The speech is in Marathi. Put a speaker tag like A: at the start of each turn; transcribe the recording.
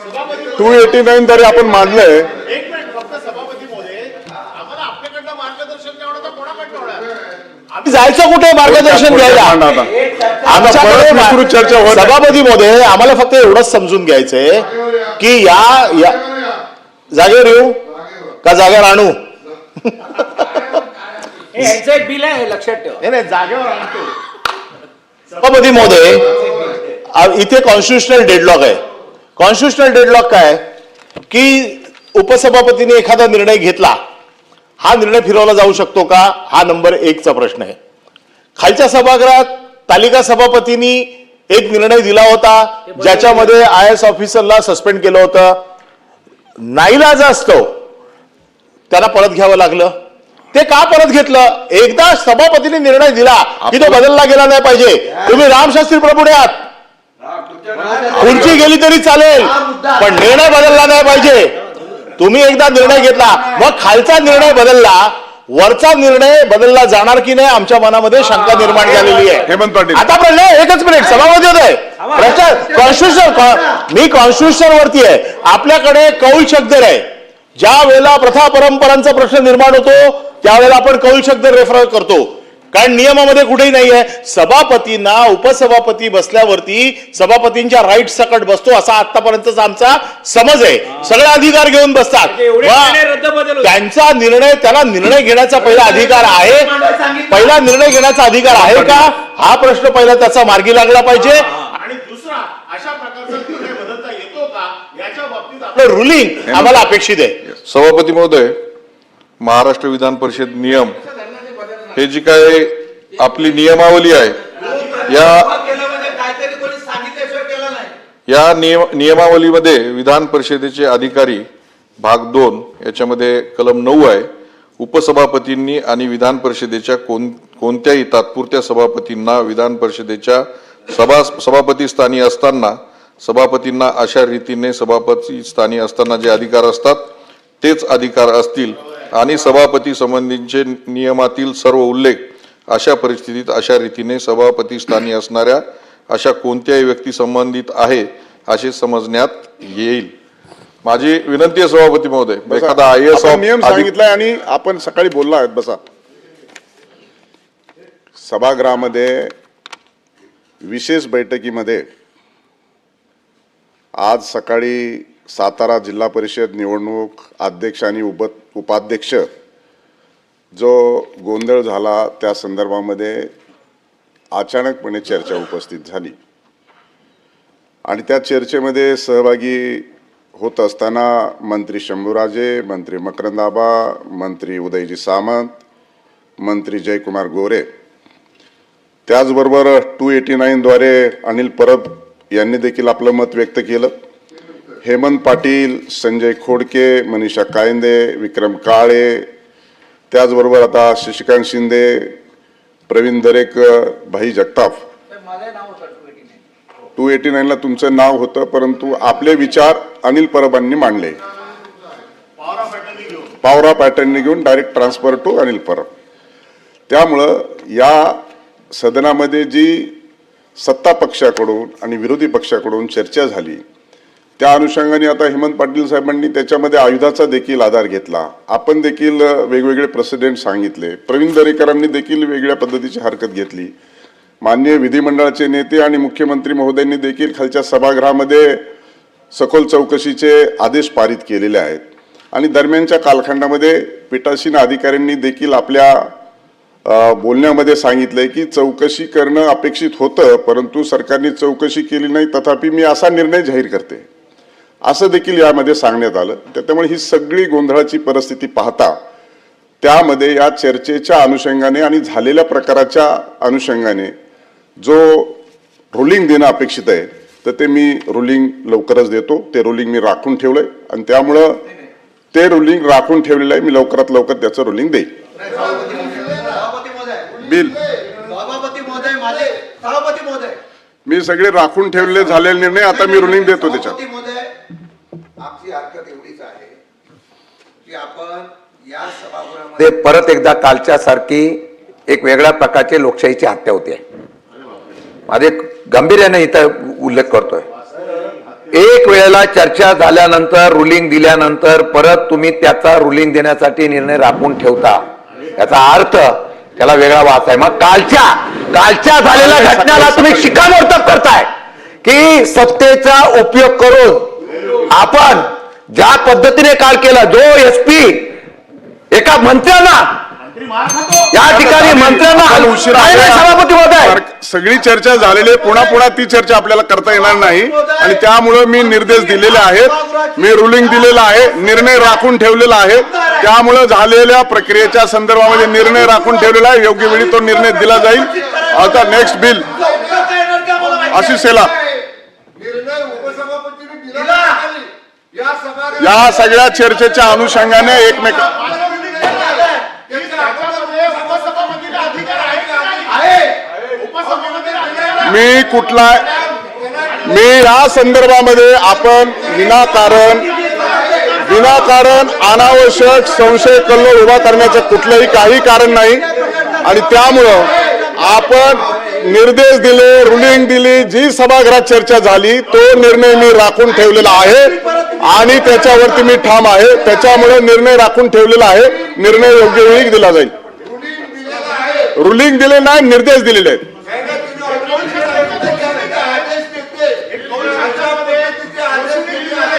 A: 289 तरी आपण मांडलंय.
B: एक मिनिट फक्त सभापती महोदय, आम्हाला आपल्याकडनं मार्गदर्शन तेवढं कोणाकडनं होणार?
C: जायचं कुठे मार्गदर्शन घ्यायला? आमच्याकडे
A: विस्तृत चर्चा होत आहे.
C: सभापती महोदय, आम्हाला फक्त एवढंच समजून घ्यायचंय की या जागेवर येऊ का जागेवर आणू?
D: एक बिल आहे, लक्षात ठेवा.
B: नाही, जागेवर आणतो.
C: सभापती महोदय, इथे कॉन्स्टिट्युशनल डेडलॉक आहे. कॉन्स्टिट्युशनल डेडलॉक काय की उपसभापतीने एखादा निर्णय घेतला, हा निर्णय फिरवला जाऊ शकतो का? हा नंबर 1चा प्रश्न आहे. खालच्या सभागृहात तालिका सभापतींनी एक निर्णय दिला होता ज्याच्यामध्ये IAS ऑफिसरला सस्पेंड केलं होतं. नाईलाज असतो त्यांना परत घ्यावं लागलं. ते का परत घेतलं? एकदा सभापतीने निर्णय दिला की तो बदलला गेला नाही पाहिजे. तुम्ही रामशास्त्री प्रभूने आहात, खुर्ची गेली तरी चालेल पण निर्णय बदलला नाही पाहिजे. तुम्ही एकदा निर्णय घेतला, मग खालचा निर्णय बदलला, वरचा निर्णय बदलला जाणार की नाही आमच्या मनामध्ये शंका निर्माण झालेली आहे.
A: हेमंत पाटील,
C: आता प्रश्न एकच मिनिट, सभापती होते प्रश्न कॉन्स्टिट्युशन, मी कॉन्स्टिट्युशन वरती आहे. आपल्याकडे कौल शब्द आहे. ज्या वेळेला प्रथा परंपरांचा प्रश्न निर्माण होतो त्यावेळेला आपण कौल शब्द रेफर करतो, कारण नियमामध्ये कुठेही नाहीये. सभापतींना उपसभापती बसल्यावरती सभापतींच्या राईट सकट बसतो असा आतापर्यंतचा आमचा समज आहे. सगळे अधिकार घेऊन बसतात. त्यांचा निर्णय, त्याला निर्णय घेण्याचा पहिला अधिकार आहे. पहिला निर्णय घेण्याचा अधिकार आहे का, हा प्रश्न पहिला त्याचा मार्गी लागला पाहिजे.
B: आणि दुसरा, अशा प्रकारचा निर्णय बदलता येतो का याच्या बाबतीत
C: आपलं रुलिंग आम्हाला अपेक्षित आहे.
E: सभापती महोदय, महाराष्ट्र विधान परिषद नियम हे जी काय आपली नियमावली आहे, या नियमावलीमध्ये विधान परिषदेचे अधिकारी भाग 2 याच्यामध्ये कलम 9 आहे. उपसभापतींनी आणि विधान परिषदेच्या कोणत्याही तात्पुरत्या सभापतींना विधान परिषदेच्या सभापती स्थानी असताना सभापतींना अशा रीतीने सभापती स्थानी असताना जे अधिकार असतात तेच अधिकार असतील आणि सभापती संबंधीचे नियमातील सर्व उल्लेख अशा परिस्थितीत अशा रीतीने सभापती स्थानी असणाऱ्या अशा कोणत्याही व्यक्ती संबंधित आहे असे समजण्यात येईल. माझी विनंती आहे सभापती महोदय, एखादा IAS
A: नियम सांगितलाय आणि आपण सकाळी बोलला आहेत. बसा. सभागृहामध्ये विशेष बैठकीमध्ये आज सकाळी सातारा जिल्हा परिषद निवडणूक अध्यक्ष आणि उपाध्यक्ष जो गोंधळ झाला त्या संदर्भामध्ये अचानकपणे चर्चा उपस्थित झाली आणि त्या चर्चेमध्ये सहभागी होत असताना मंत्री शंभूराजे, मंत्री मकरंद आबा, मंत्री उदयजी सामंत, मंत्री जयकुमार गोरे, त्याचबरोबर 289 द्वारे अनिल परब यांनी देखील आपलं मत व्यक्त केलं. हेमंत पाटील, संजय खोडके, मनीषा कायंदे, विक्रम काळे, त्याचबरोबर आता शशिकांत शिंदे, प्रवीण दरेकर, भाई जगताप. 289 तुमचं नाव होतं, परंतु आपले विचार अनिल परबांनी मांडले. पॉवर ऑफ अटर्नी घेऊन direct transfer to Anil Parab. त्यामुळं या सदनामध्ये जी सत्ता पक्षाकडून आणि विरोधी पक्षाकडून चर्चा झाली त्या अनुषंगाने आता हेमंत पाटील साहेबांनी त्याच्यामध्ये आयुधाचा देखील आधार घेतला. आपण देखील वेगवेगळे प्रेसिडेंट सांगितले. प्रवीण दरेकरांनी देखील वेगळ्या पद्धतीची हरकत घेतली. माननीय विधिमंडळाचे नेते आणि मुख्यमंत्री महोदयांनी देखील खालच्या सभागृहामध्ये सखोल चौकशीचे आदेश पारित केलेले आहेत आणि दरम्यानच्या कालखंडामध्ये पीठासीन अधिकाऱ्यांनी देखील आपल्या बोलण्यामध्ये सांगितलंय की चौकशी करणं अपेक्षित होतं, परंतु सरकारने चौकशी केली नाही, तथापि मी असा निर्णय जाहीर करते असं देखील यामध्ये सांगण्यात आलं. त्यामुळे ही सगळी गोंधळाची परिस्थिती पाहता त्यामध्ये या चर्चेच्या अनुषंगाने आणि झालेल्या प्रकाराच्या अनुषंगाने जो रुलिंग देणं अपेक्षित आहे तर ते मी रुलिंग लवकरच देतो. ते रुलिंग मी राखून ठेवलंय आणि त्यामुळं ते रुलिंग राखून ठेवलेलं आहे. मी लवकरात लवकर त्याचं रुलिंग देईल. बिल मी सगळे राखून ठेवलेले झालेले निर्णय आता मी रुलिंग देतो त्याच्यात.
F: आमची हरकत एवढीच आहे की आपण या सभागृहामध्ये परत एकदा कालच्या सारखी एक वेगळ्या प्रकारची लोकशाहीची हत्या होते. माझे गंभीर्याने इथं उल्लेख करतोय. एक वेळेला चर्चा झाल्यानंतर रुलिंग दिल्यानंतर परत तुम्ही त्याचा रुलिंग देण्यासाठी निर्णय राखून ठेवता, याचा अर्थ त्याला वेगळा वास आहे. मग कालच्या झालेल्या घटनेला तुम्ही शिक्कामोर्तब करताय की सत्तेचा उपयोग करून आपण ज्या पद्धतीने काल केला, जो एसपी एका मंत्र्यांना या ठिकाणी मंत्र्यांना
A: आपण उशिरा
F: नाही, नाही, सभापती महोदय,
A: सगळी चर्चा झालेली आहे. पुन्हा ती चर्चा आपल्याला करता येणार नाही आणि त्यामुळे मी निर्देश दिलेले आहेत, मी रुलिंग दिलेला आहे, निर्णय राखून ठेवलेला आहे. त्यामुळे झालेल्या प्रक्रियेच्या संदर्भामध्ये निर्णय राखून ठेवलेला आहे. योग्य वेळी तो निर्णय दिला जाईल. आता नेक्स्ट बिल आशिष शेलार. या सगळ्या चर्चेच्या अनुषंगाने एकमेक
B: त्याच्यामध्ये उपसभापतीला अधिकार आहे. उपसभापतीला
A: मी या संदर्भामध्ये आपण विनाकारण अनावश्यक संशय कल्लोळ उभा करण्याचं कुठलंही काही कारण नाही आणि त्यामुळं आपण निर्देश दिले, रुलिंग दिली, जी सभागृहात चर्चा झाली तो निर्णय मी राखून ठेवलेला आहे आणि त्याच्यावरती मी ठाम आहे. त्याच्यामुळे निर्णय राखून ठेवलेला आहे. निर्णय योग्य वेळी दिला जाईल. रुलिंग दिले नाही, निर्देश दिलेले आहेत.